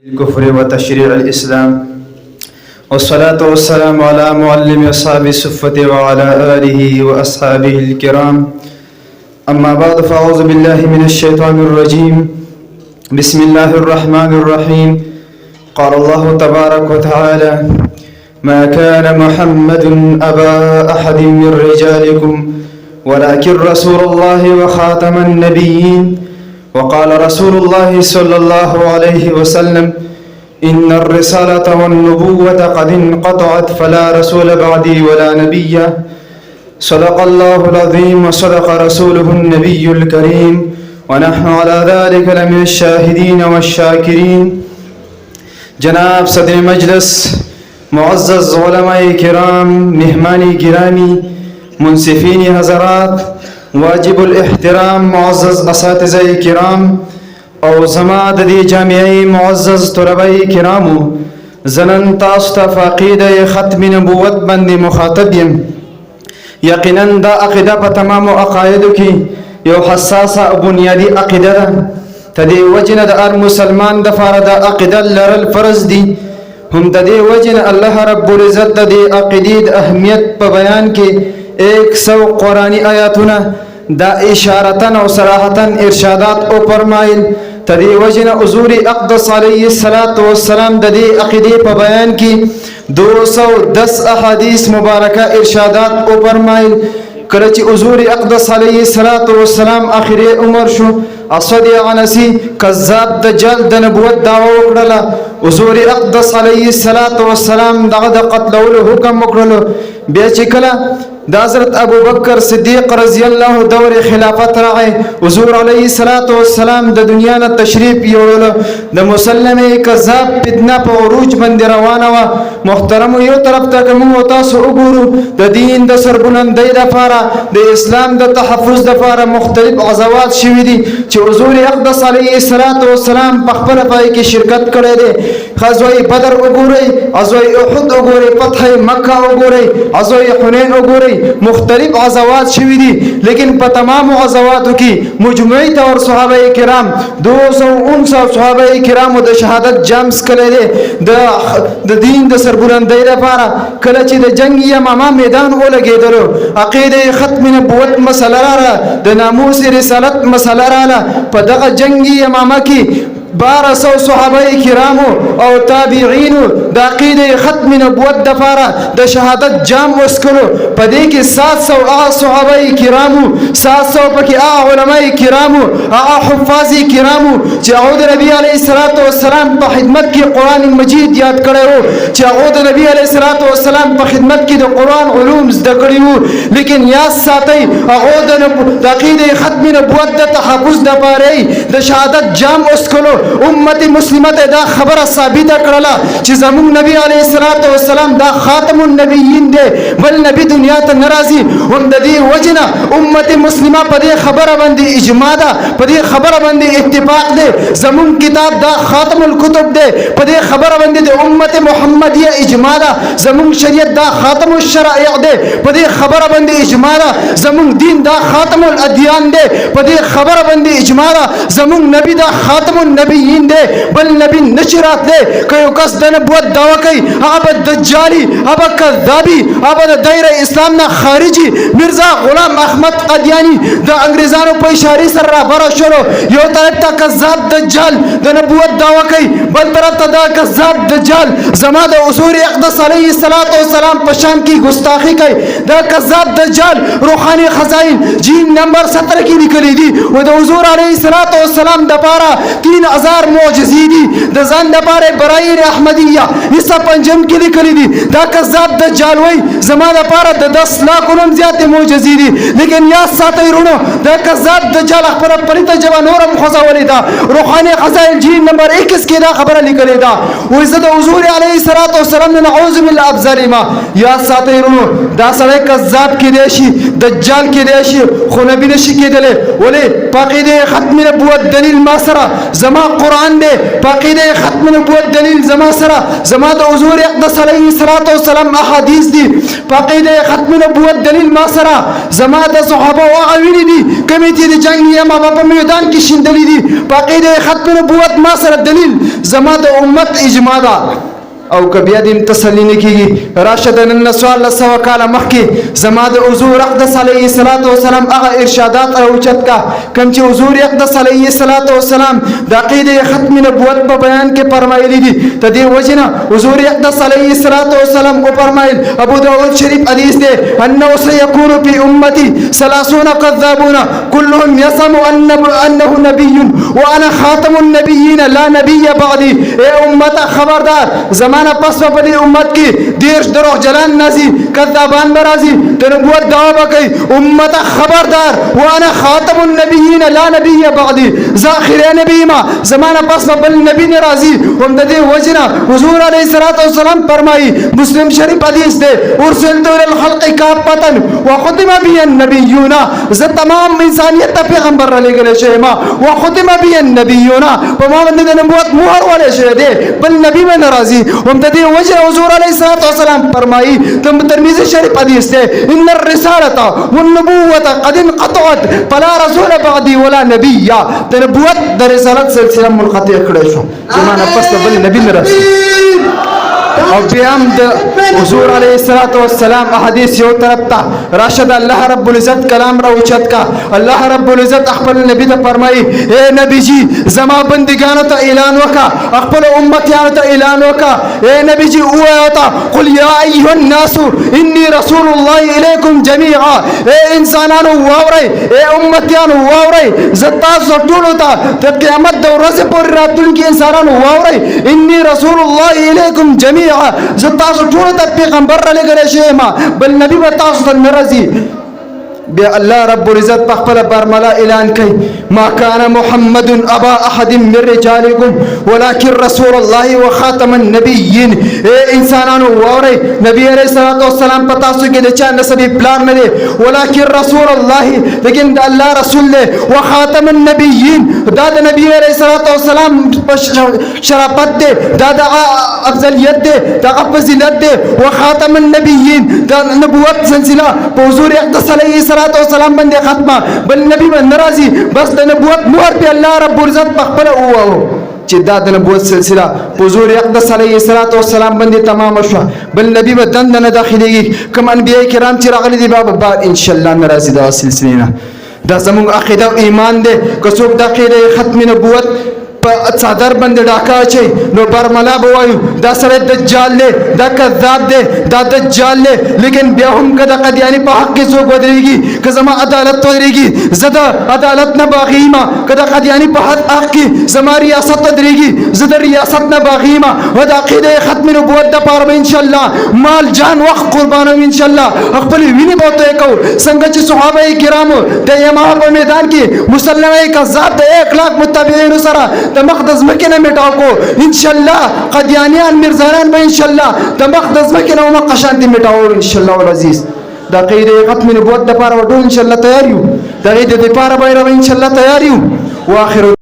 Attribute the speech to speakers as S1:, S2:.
S1: الكفر وتشريع الإسلام، والصلاة والسلام على معلم أصحاب الصفة وعلى آله وأصحابه الكرام. أما بعد، فأعوذ بالله من الشيطان الرجيم. بسم الله الرحمن الرحيم. قال الله تبارك وتعالى: ما كان محمد أبا أحد من رجالكم ولكن رسول الله وخاتم النبيين. وقال رسول الله صلى الله عليه وسلم: إن الرسالة والنبوة قد انقطعت فلا رسول بعدي ولا نبي. صدق الله العظيم وصدق رسوله النبي الكريم، ونحن على ذلك لمن الشاهدين والشاكرين. جناب صدر مجلس، معزز علماء کرام، مهمانی گرامی، منصفین حضرات، واجب الاحترام معزز اساتذه کرام او زما د دې جامعې معزز طلبه کرامو، زنن تاسو ته په عقیده ختم نبوت باندې مخاطب یم. یقینا دا عقیده په تمامو عقایدو کې یو حساسه او بنیادی عقیده ده. ته دې وجنه د هر مسلمان دپاره دا عقیده لرل فرض دي. هم د دې وجنه الله رب العزت د دې عقیدې د اهمیت په بیان کې 100 قرآنی آیاتونه دا اشارتن او صراحتن ارشادات او فرمایل. تدی وجنه حضور اقدس علیه الصلاۃ والسلام د دې عقیدې په بیان کې 210 احادیث مبارکه ارشادات او فرمایل. کله چې حضور اقدس علیه الصلاۃ والسلام اخري عمر شو، اسد عنسی کذاب دجال د نبوت دعوه وکړه. حضور اقدس علیه الصلاۃ والسلام دغه د قتلولو حکم وکړل. بیا چې کله د حضرت ابو بکر صدیق رضی الله دور خلافت راغی، حضور علیه الصلاۃ والسلام د دنیا نه تشریف یوړل. د مسلمه کذاب فتنه په عروج باندې روانه و. محترم، یو طرف ته کوم تاسو وګورو د دین د سربلندۍ لپاره، د اسلام د تحفظ لپاره مختلف غزوات شوي دي چې حضور اقدس علیه الصلاۃ والسلام په خپل پای کې شرکت کړی دی. غزوه بدر وګورئ، غزوه احد وګورئ، فتح مکه وګورئ، غزوه حنین وګورئ. مختلف غزوات شوي دي، لیکن په تمام غزواتو کې مجموعي طور صحابه کرام 259 صحابه کرامو د شهادت جام څکلی دی د دین د سربلندۍ لپاره. کله چې د جنگ یمامه میدان ولګېدلو، عقیده ختم نبوت مسله راغله، د ناموس رسالت مسله راغله. په دغه جنگ یمامه کې 1200 صحابه کرامو او تابعینو د عقیده ختم نبوت دپاره د شهادت جام وسکلو. په دې کې 700 صحابه کرامو، 700 پکې علماء کرامو، حفاظ کرامو چې هغه د نبی علیه الصلاۃ والسلام په خدمت کې قرآن مجید یاد کړی وو، چې هغه د نبی علیه الصلاۃ والسلام په خدمت کې د قرآن علوم زده کړي وو. لیکن یاد ساتئ، هغه د عقیده ختم نبوت د تحفظ دپاره د شهادت جام وسکلو. امت مسلمه دا خبره ثابته کړله چې زموږ نبی علیه الصلاۃ والسلام دا خاتم النبیین دی، بل نبی دنیا ته ناراضي. هم د دې وجنه امت مسلمه په دې خبره باندې اجماع ده، په دې خبره باندې اتفاق دی. زموږ کتاب دا خاتم الکتب دی، په دې خبره باندې د امت محمدیه اجماع ده. زموږ شریعت دا خاتم الشرائع دی، په دې خبره باندې اجماع ده. زموږ دین دا خاتم الادیان دی، په دې خبره باندې اجماع ده. زموږ نبی دا خاتم النبیین دی، بل نبی نشرات دی. که یو کس د نبوت دعوه کوي، هغه به دجالي، هغه کذابي، هغه د دایره اسلام نه خارجي. مرزا غلام احمد قادیانی د انګریزانو په اشاره سره رابره شولو. یو طرف ته کذاب دجال د نبوت دعوه کوي، بل طرف ته دا کذاب دجال زما د حضور اقدس علیه الصلاۃ والسلام په شان کې ګستاخی کوي. دا کذاب دجال روحاني خزائن جین نمبر 17 کې لیکلي دي او د حضور علیه الصلاۃ والسلام دپاره 3000 معجزې دي. د ځان دپاره برائر احمدیه حصہ پنجم کې لیکلي دي. دا کذاب دجال وایي زما دپاره د 10 لاکو نه زیاتې معجزې دي. لیکن یاد ساتئ وروڼو، دا کذاب دجال خپله پلیته ژبه نورم خوځولې ده. روحاني خزائن جین نمبر 21 کې دا خبره لیکلې ده، وایي زه د حضور علیه الصلاۃ والسلام نه نعوذ بالله افضل ما. یاد ساتئ وروڼو، دا سړی کذاب کېدی شي، دجال کېدای شي خو نبی نشي کېدلی. ولې په عقیده ختم نبوت دلیل ما سره زما قرآن دی، په عقیده ختم نبوت دلیل زما سره زما د حضور اقدس علیه السلام احادیث دي، په عقیده ختم نبوت دلیل ما سره زما د صحابه هغه ویني دي کومې چې د جنګ یما په میدان کې شیندلې دي، په عقیده ختم نبوت ما سره دلیل زما د امت اجماع ده. او که بیا دې تسلی نه کېږي راشه د نن نه 1400 کاله مخکې زما د حضور اقدس علیه السلام هغه ارشادات راوچت کا کوم چې حضور اقدس علیه السلام د عقیدې ختم نبوت په بیان کې فرمایلی دي. د دې وجه نه حضور اقدس علیه السلام وفرمایل ابو داود شریف حدیث دی انه سيكون في امتي 30 كذابون كلهم يزعم انه نبي وانا خاتم النبيين لا نبي بعدي. اے امت خبردار زمانہ پس په دې امت کې دیرش دروغ جلان نازي کذابان برازي د نبوت دعوا وکي. امت خبردار وانا خاتم النبيين لا نبي بعدي ذاخر نبی ما زمانہ پس بل نبی ناراضي. هم د دې وجنه حضور علیه السلام فرمایي مسلم شریف حدیث دی ارسلت الى الخلق کافتا وختم بي النبيون ز تمام انسانیت ته پیغمبر را لګل شوی ما وختم بي النبيون په ما باندې د نبوت مهر ولې شوی دی بل نبی به ناراضي. هم د دې وجه حضور علیه السلام فرمایي ترمذی شریف حدیث دی ان الرساله والنبوه قد انقطعت فلا رسول بعدي ولا نبي. د نبوت د رسالت سلسله منقطع کړی شو زمانہ پس بل نبی ناراضي. او بیا هم د حضور علیه السلام احادیث یو طرف ته راشد الله رب العزت کلام را اوچت کا. الله رب العزت خپل نبی ته فرمایي اے نبی جی زما بندگانو ته اعلان وکا خپل امتیانو ته اعلان وکا. اے نبی جی وایا قل یا ایها الناس انی رسول الله الیکم جميعا. اے انسانانو واورئ اے امتیانو واورئ زتا ټولو ته د قیامت د ورځې پورې راتلونکي انسانانو واورئ انی رسول الله الیکم جميعا زتا ټول ته پیغمبر را لګل شي ما بل نبی و تاسو ته ناراضي. بیا الله رب العزت په خپل برملا اعلان کوي ما كان محمد ابا احد من رجالكم ولكن رسول الله وخاتم النبيين. اے انسانانو ووري نبی عليه السلام په تاسو کې د چا نسبی پلان نه دی ولكن رسول الله لیکن د الله رسول دی وخاتم النبيين دا د نبی عليه السلام شرافت دی دا د افضلیت دی دا فضیلت دی وخاتم النبيين دا نبوت سلسله په حضور اقدس علیه السلام باندې ختمه بل نبی باندې ناراضي. بس د نبوت مهر په الله رب العزت خپل او چې دا د نبوت سلسله حضور اقدس علیه السلام باندې تمام شو بل نبی به دند نه داخليږي. کوم انبیاء کرام چې راغلي دي باب ان شاء الله ناراضي دا سلسله نه. دا زموږ عقیده او ایمان دی که څوک د عقیده ختم نبوت څادر باندې ډاکا چي نو برملا بوایو دا سره دجال دی دا کذاب دی دا دجال دی. لیکن بیا هم کده قدیانی په حق کې څوک ودرېږي که زما عدالت ودرېږي زدا عدالت نه باغیما کده قدیانی په حق کې زما ریاست ودرېږي زدا ریاست نه باغیما و دا عقیده ختم نبوت د پاره ان شاء الله مال جان وخت قربانو ان شاء الله خپل ویني بوته کو څنګه چې صحابه کرامو د یما په میدان کې مسلمه کذاب د 1 लाख متابعین سره د مقدس مکه نه میټاو کو ان شاء الله قدیانیان مرزایان به ان شاء الله د مقدس مکه نه مقشان دي میټاو ان شاء الله العزیز. دا قیده ختم نبوت د پاره وډو ان شاء الله تیار یو دا قیده د پاره به ان شاء الله تیار یو. واخر